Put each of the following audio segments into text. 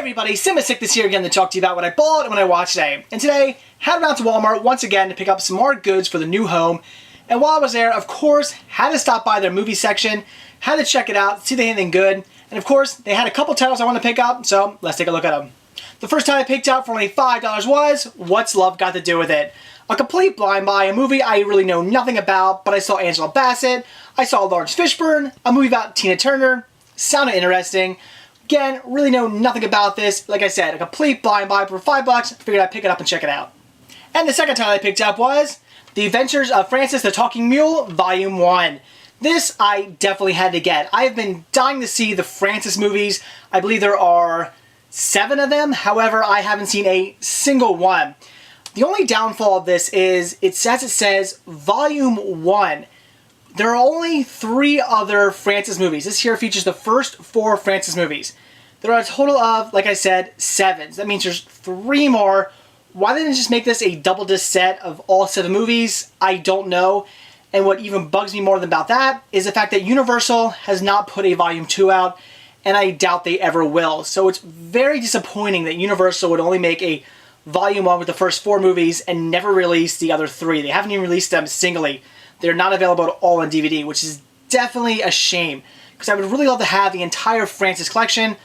everybody, Sickness here again to talk to you about what I bought and what I watched today. And today, headed around to Walmart once again to pick up some more goods for the new home. And while I was there, of course, had to stop by their movie section, had to check it out, see if they had anything good. And of course, they had a couple titles I want to pick up, so let's take a look at them. The first title I picked up for only $5 was What's Love Got to Do With It? A complete blind buy, a movie I really know nothing about, but I saw Angela Bassett, I saw Lawrence Fishburne, a movie about Tina Turner, sounded interesting. Again, really know nothing about this. Like I said, a complete blind buy for $5. Figured I'd pick it up and check it out. And the second title I picked up was The Adventures of Francis the Talking Mule, Volume 1. This I definitely had to get. I have been dying to see the Francis movies. I believe there are 7 of them. However, I haven't seen a single one. The only downfall of this is it says Volume 1. There are only 3 other Francis movies. This here features the first 4 Francis movies. There are a total of, like I said, 7. That means there's 3 more. Why didn't they just make this a double disc set of all 7 movies? I don't know. And what even bugs me more than about that is the fact that Universal has not put a Volume 2 out, and I doubt they ever will. So it's very disappointing that Universal would only make a Volume 1 with the first 4 movies and never release the other 3. They haven't even released them singly. They're not available at all on DVD, which is definitely a shame, because I would really love to have the entire Francis collection,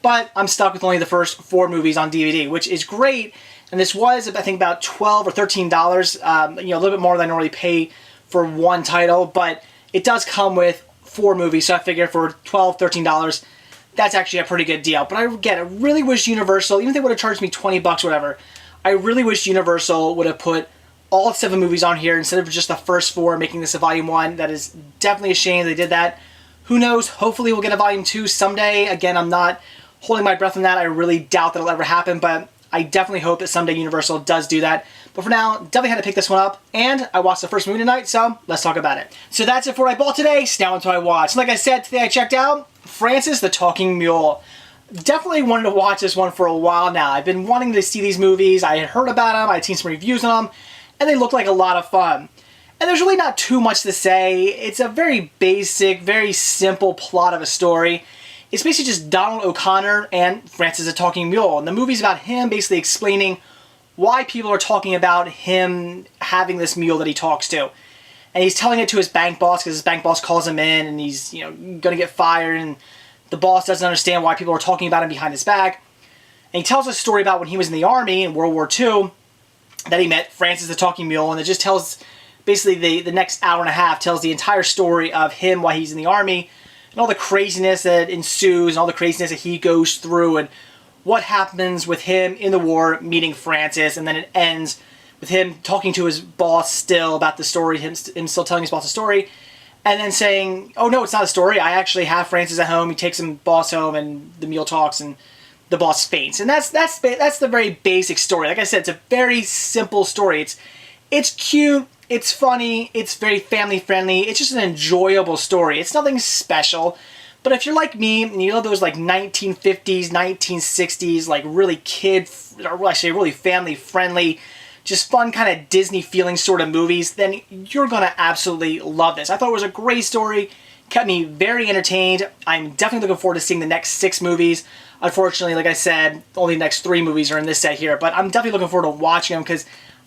but I'm stuck with only the first 4 movies on DVD, which is great. And this was, I think, about $12 or $13, a little bit more than I normally pay for one title, but it does come with 4 movies, so I figure for $12, $13, that's actually a pretty good deal. But I really wish Universal, even if they would have charged me 20 bucks or whatever, I really wish Universal would have put all 7 movies on here instead of just the first 4, making this a Volume 1. That is definitely a shame they did that. Who knows? Hopefully we'll get a Volume 2 someday. Again, I'm not holding my breath on that. I really doubt that'll ever happen, but I definitely hope that someday Universal does do that. But for now, definitely had to pick this one up, and I watched the first movie tonight, so let's talk about it. So that's it for what I bought today. So now until I watched. Like I said, today I checked out Francis the Talking Mule. Definitely wanted to watch this one for a while now. I've been wanting to see these movies. I had heard about them. I had seen some reviews on them, and they looked like a lot of fun. And there's really not too much to say. It's a very basic, very simple plot of a story. It's basically just Donald O'Connor and Francis the Talking Mule. And the movie's about him basically explaining why people are talking about him having this mule that he talks to. And he's telling it to his bank boss because his bank boss calls him in and he's, going to get fired, and the boss doesn't understand why people are talking about him behind his back. And he tells a story about when he was in the army in World War II that he met Francis the Talking Mule, and it just tells, basically the next hour and a half tells the entire story of him while he's in the army and all the craziness that ensues and all the craziness that he goes through and what happens with him in the war meeting Francis. And then it ends with him talking to his boss still about the story, him still telling his boss the story, and then saying, oh no, it's not a story, I actually have Francis at home. He takes him boss home and the mule talks and the boss faints. And that's the very basic story. Like I said, it's a very simple story. It's cute, it's funny, it's very family friendly, it's just an enjoyable story. It's nothing special. But if you're like me and you love those like 1950s, 1960s, like really or actually really family friendly, just fun kind of Disney feeling sort of movies, then you're gonna absolutely love this. I thought it was a great story, kept me very entertained. I'm definitely looking forward to seeing the next 6 movies. Unfortunately, like I said, only the next 3 movies are in this set here, but I'm definitely looking forward to watching them because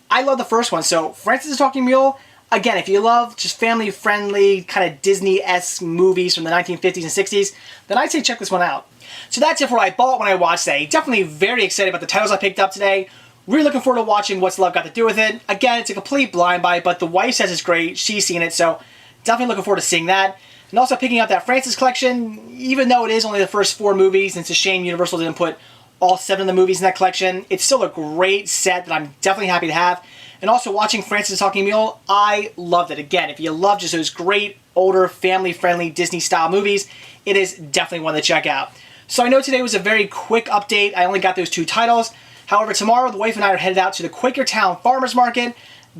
I love the first one. So Francis the Talking Mule, again, if you love just family-friendly, kind of Disney-esque movies from the 1950s and 60s, then I'd say check this one out. So that's it for what I bought when I watched today. Definitely very excited about the titles I picked up today. Really looking forward to watching What's Love Got to Do With It. Again, it's a complete blind buy, but the wife says it's great. She's seen it, so definitely looking forward to seeing that. And also picking up that Francis collection, even though it is only the first 4 movies, and it's a shame Universal didn't put all 7 of the movies in that collection. It's still a great set that I'm definitely happy to have. And also watching Francis the Talking Mule, I loved it. Again, if you love just those great, older, family-friendly Disney-style movies, it is definitely one to check out. So I know today was a very quick update. I only got those 2 titles. However, tomorrow the wife and I are headed out to the Quakertown Farmers Market.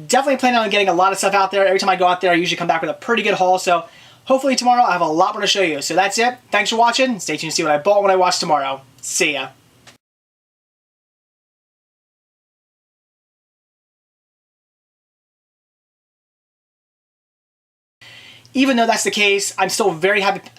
Definitely planning on getting a lot of stuff out there. Every time I go out there, I usually come back with a pretty good haul. So hopefully tomorrow I'll have a lot more to show you. So that's it. Thanks for watching. Stay tuned to see what I bought when I watch tomorrow. See ya. Even though that's the case, I'm still very happy.